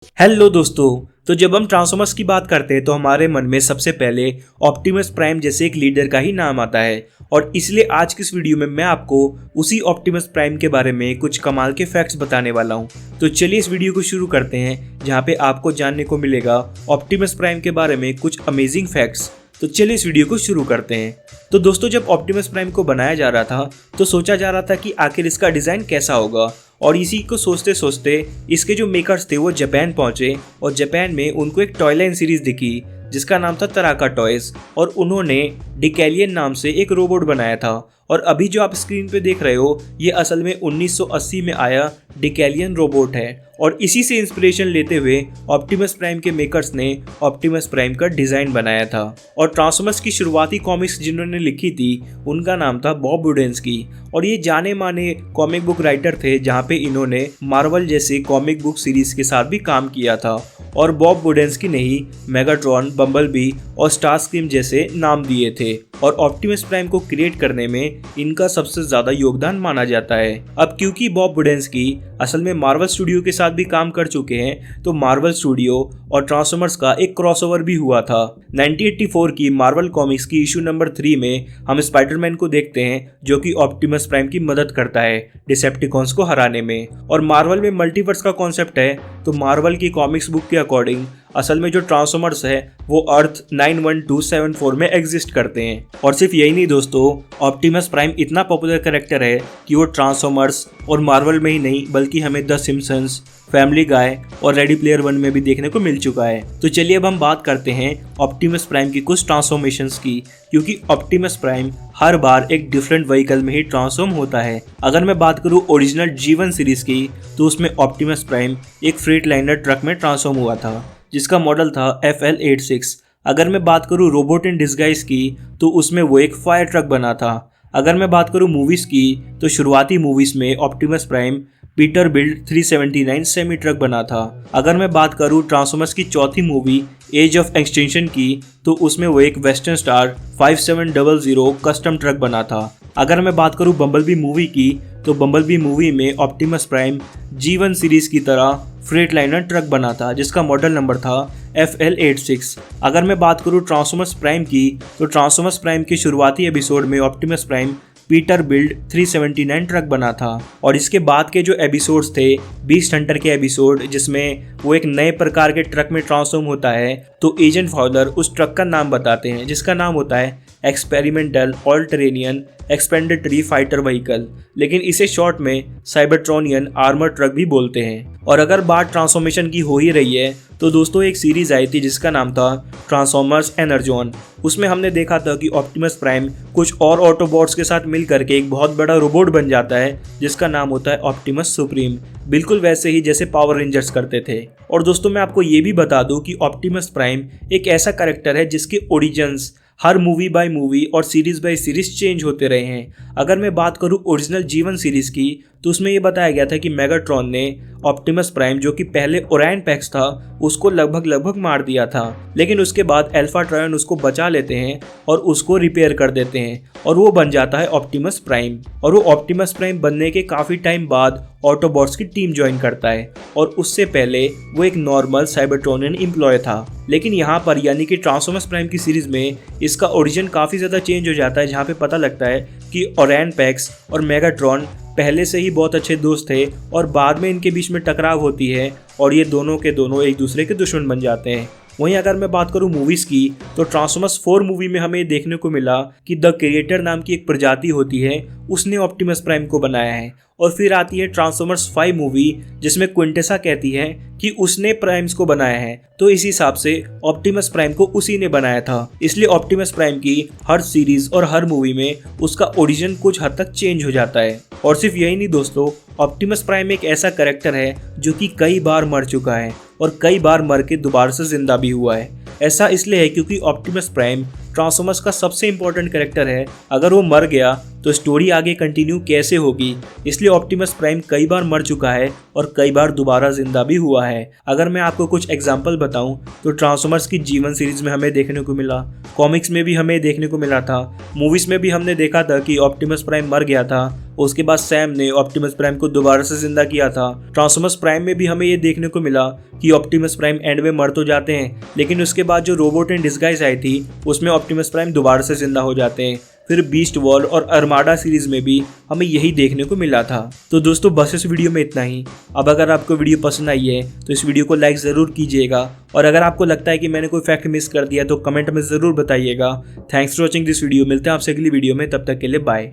Hello दोस्तों। तो जब हम ट्रांसफॉर्मर्स की बात करते हैं तो हमारे मन में सबसे पहले ऑप्टिमस प्राइम जैसे एक लीडर का ही नाम आता है। और इसलिए आज की इस वीडियो में मैं आपको उसी ऑप्टिमस प्राइम के बारे में कुछ कमाल के फैक्ट्स बताने वाला हूं। तो चलिए इस वीडियो को शुरू करते हैं, जहां पे आपको जानने को मिलेगा ऑप्टिमस प्राइम के बारे में कुछ अमेजिंग फैक्ट्स। तो चलिए इस वीडियो को शुरू करते हैं। तो दोस्तों, जब ऑप्टिमस प्राइम को बनाया जा रहा था तो सोचा जा रहा था कि आखिर इसका डिज़ाइन कैसा होगा। और इसी को सोचते सोचते इसके जो मेकर्स थे वो जापान पहुंचे और जापान में उनको एक टॉय लाइन सीरीज दिखी जिसका नाम था तराका टॉयज। और उन्होंने डिकैलियन नाम से एक रोबोट बनाया था। और अभी जो आप स्क्रीन पे देख रहे हो ये असल में 1980 में आया डिकैलियन रोबोट है। और इसी से इंस्पिरेशन लेते हुए ऑप्टिमस प्राइम के मेकर्स ने ऑप्टिमस प्राइम का डिज़ाइन बनाया था। और ट्रांसफॉर्मर्स की शुरुआती कॉमिक्स जिन्होंने लिखी थी उनका नाम था बॉब बुडेंस्की। और ये जाने माने कॉमिक बुक राइटर थे, जहाँ पे इन्होंने मार्वल जैसे कॉमिक बुक सीरीज के साथ भी काम किया था। और बॉब बुडेंस्की ने ही मेगाट्रॉन, बम्बलबी और स्टारस्क्रीम जैसे नाम दिए थे। और ऑप्टिमस प्राइम को क्रिएट करने में इनका सबसे ज्यादा योगदान माना जाता है। अब क्योंकि बॉब बुडेंस्की असल में मार्वल स्टूडियो के साथ भी काम कर चुके हैं, तो मार्वल स्टूडियो और ट्रांसफॉर्मर्स का एक क्रॉसओवर भी हुआ था। 1984 की मार्वल कॉमिक्स की इशू नंबर 3 में हम स्पाइडरमैन को देखते हैं, जो कि ऑप्टिमस प्राइम की मदद करता है डिसेप्टिकॉन्स को हराने में। और मार्वल में मल्टीवर्स का कॉन्सेप्ट है, तो मार्वल की कॉमिक्स बुक के अकॉर्डिंग असल में जो ट्रांसफॉर्मर्स है वो अर्थ 91274 में एग्जिस्ट करते हैं। और सिर्फ यही नहीं दोस्तों, ऑप्टिमस प्राइम इतना पॉपुलर कैरेक्टर है कि वो ट्रांसफॉर्मर्स और मार्वल में ही नहीं बल्कि हमें द सिम्पसंस, फैमिली गाय और रेडी प्लेयर वन में भी देखने को मिल चुका है। तो चलिए अब हम बात करते हैं ऑप्टिमस प्राइम की कुछ ट्रांसफॉर्मेशंस की, क्योंकि ऑप्टिमस प्राइम हर बार एक डिफरेंट व्हीकल में ही ट्रांसफॉर्म होता है। अगर मैं बात करूं ओरिजिनल G1 सीरीज की, तो उसमें ऑप्टिमस प्राइम एक फ्रेट लाइनर ट्रक में ट्रांसफॉर्म हुआ था जिसका मॉडल था FL86। अगर मैं बात करूं रोबोट इन डिस्गाइज की, तो उसमें वो एक फायर ट्रक बना था। अगर मैं बात करूं मूवीज़ की, तो शुरुआती मूवीज़ में Optimus prime Peter build 379 semi truck बना था। अगर मैं बात करूं ट्रांसफॉर्मर्स की चौथी मूवी एज ऑफ एक्सटेंशन की, तो उसमें वो एक वेस्टर्न स्टार 5700 कस्टम ट्रक बना था। अगर मैं बात करूं बम्बलबी मूवी की, तो बम्बलबी मूवी में ऑप्टिमस प्राइम G1 सीरीज की तरह फ्रेट लाइनर ट्रक बना था जिसका मॉडल नंबर था FL86। अगर मैं बात करूं ट्रांसफॉर्मर्स प्राइम की, तो ट्रांसफॉर्मर्स प्राइम के शुरुआती एपिसोड में Optimus prime Peter build 379 truck बना था। और इसके बाद के जो एपिसोड्स थे, बीस्ट हंटर के एपिसोड जिसमें वो एक नए प्रकार के ट्रक में ट्रांसफॉर्म होता है, तो एजेंट फॉलर उस ट्रक का नाम बताते हैं जिसका नाम होता है एक्सपेरिमेंटल ऑल्टरेनियन एक्सपेंडेटरी फाइटर व्हीकल, लेकिन इसे शॉर्ट में साइबरट्रॉनियन आर्मर ट्रक भी बोलते हैं। और अगर बात ट्रांसफॉर्मेशन की हो ही रही है, तो दोस्तों एक सीरीज आई थी जिसका नाम था ट्रांसफॉर्मर्स एनर्जॉन। उसमें हमने देखा था कि ऑप्टिमस प्राइम कुछ और ऑटोबॉट्स के साथ मिल करके एक बहुत बड़ा रोबोट बन जाता है जिसका नाम होता है ऑप्टिमस सुप्रीम, बिल्कुल वैसे ही जैसे पावर रेंजर्स करते थे। और दोस्तों मैं आपको ये भी बता दूं कि ऑप्टिमस प्राइम एक ऐसा कैरेक्टर है जिसके origins her movie by movie और सीरीज बाय सीरीज चेंज होते रहे हैं। अगर मैं बात करूं ओरिजिनल G1 सीरीज की, तो उसमें ये बताया गया था कि मेगाट्रॉन ने ऑप्टिमस प्राइम, जो कि पहले ओरायन पैक्स था, उसको लगभग मार दिया था। लेकिन उसके बाद अल्फा ट्रायन उसको बचा लेते हैं और उसको रिपेयर कर देते हैं और वो बन जाता है ऑप्टिमस प्राइम। और वो ऑप्टिमस प्राइम बनने के काफ़ी टाइम बाद ऑटोबॉट्स की टीम ज्वाइन करता है। और उससे पहले वो एक नॉर्मल साइबरट्रॉनियन एम्प्लॉय था। लेकिन यहाँ पर यानी कि ट्रांसफॉर्मर्स प्राइम की सीरीज में इसका ओरिजिन काफ़ी ज़्यादा चेंज हो जाता है, जहाँ पे पता लगता है कि ओरायन पैक्स और मेगाट्रॉन पहले से ही बहुत अच्छे दोस्त थे और बाद में इनके बीच में टकराव होती है और ये दोनों के दोनों एक दूसरे के दुश्मन बन जाते हैं। वहीं अगर मैं बात करूं मूवीज़ की, तो ट्रांसफॉर्मर्स 4 मूवी में हमें देखने को मिला कि द क्रिएटर नाम की एक प्रजाति होती है, उसने ऑप्टिमस प्राइम को बनाया है। और फिर आती है ट्रांसफॉर्मर्स 5 मूवी जिसमें क्विंटेसा कहती है कि उसने प्राइम्स को बनाया है, तो इस हिसाब से ऑप्टिमस प्राइम को उसी ने बनाया था। इसलिए ऑप्टिमस प्राइम की हर सीरीज और हर मूवी में उसका ओरिजिन कुछ हद तक चेंज हो जाता है। और सिर्फ यही नहीं दोस्तों, ऑप्टिमस प्राइम एक ऐसा कैरेक्टर है जो कि कई बार मर चुका है और कई बार मर के दोबारा से जिंदा भी हुआ है। ऐसा इसलिए है क्योंकि ऑप्टिमस प्राइम ट्रांसफॉर्मर्स का सबसे इंपॉर्टेंट कैरेक्टर है। अगर वो मर गया तो स्टोरी आगे कंटिन्यू कैसे होगी। इसलिए ऑप्टिमस प्राइम कई बार मर चुका है और कई बार दोबारा जिंदा भी हुआ है। अगर मैं आपको कुछ एग्जांपल बताऊं तो ट्रांसफॉर्मर्स की जीवन सीरीज में हमें देखने को मिला, कॉमिक्स में भी हमें देखने को मिला था, मूवीज में भी हमने देखा था कि ऑप्टिमस प्राइम मर गया था, उसके बाद सैम ने ऑप्टिमस प्राइम को दोबारा से जिंदा किया था। ट्रांसफॉर्मर्स प्राइम में भी हमें ये देखने को मिला कि ऑप्टिमस प्राइम एंड में मर तो जाते हैं, लेकिन उसके बाद जो रोबोट इन डिस्गाइज आई थी उसमें ऑप्टिमस प्राइम दोबारा से जिंदा हो जाते हैं। फिर बीस्ट वॉर और अर्माडा सीरीज में भी हमें यही देखने को मिला था। तो दोस्तों बस इस वीडियो में इतना ही। अब अगर आपको वीडियो पसंद आई है तो इस वीडियो को लाइक ज़रूर कीजिएगा, और अगर आपको लगता है कि मैंने कोई फैक्ट मिस कर दिया तो कमेंट में ज़रूर बताइएगा। Thanks for watching this video. मिलते हैं आपसे अगली वीडियो में, तब तक के लिए बाय।